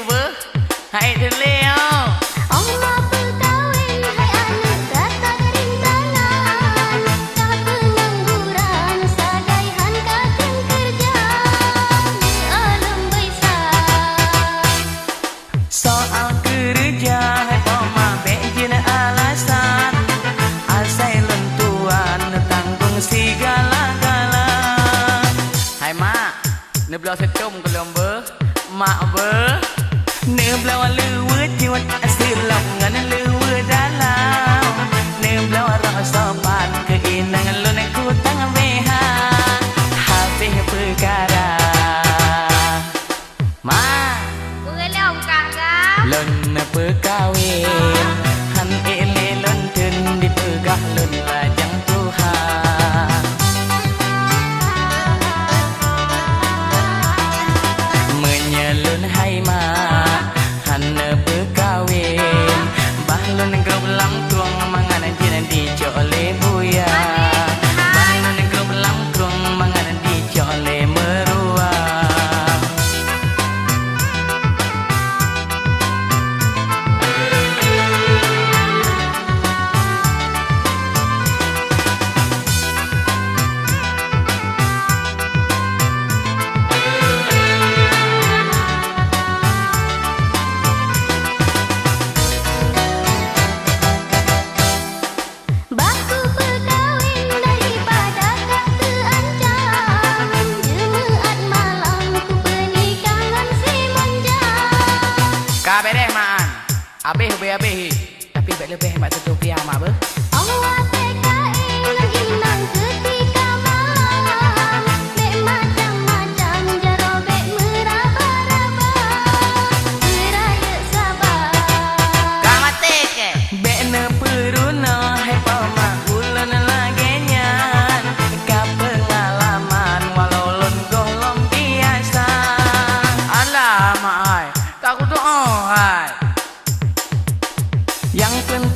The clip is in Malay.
vừa hãy thử leo Allah berkawin hai anak datang rintangan kah pengangguran sadaihan kakang kerja di alam besar soal kerja hai poma bejin alasan asai lentuan tanggung segala-gala hai mak ne belau setum kelom ber mak ber ne belau lewe jiwat asilap ngan lewe dalam ne belau rasa pan keinang lon ku tang beha habis perkara ma Belum kakak lon perkawin han ele lon ten di pegah lon lajang Tuhan menyelun hai ma han perkawin bah lon grop lam tuang mangan jin di jole buya bah lon grop lam tuang mangan di jole merua Baku berkawin daripada kak terancam Jumaat malam ku pernikahan semanja Ka bereh maan. Habis tapi baik lebih mak tutup dia mak ber. Allah PKN inang ketika malam Bek macam-macam jarobek meraba-raba Beraya sabar Ka mati ke. Bek ne peruna hai pama ulan lagi nyan. Ka pengalaman walau lon golong biasa. Alah mak ai. Tak ku doa hai. Yang penting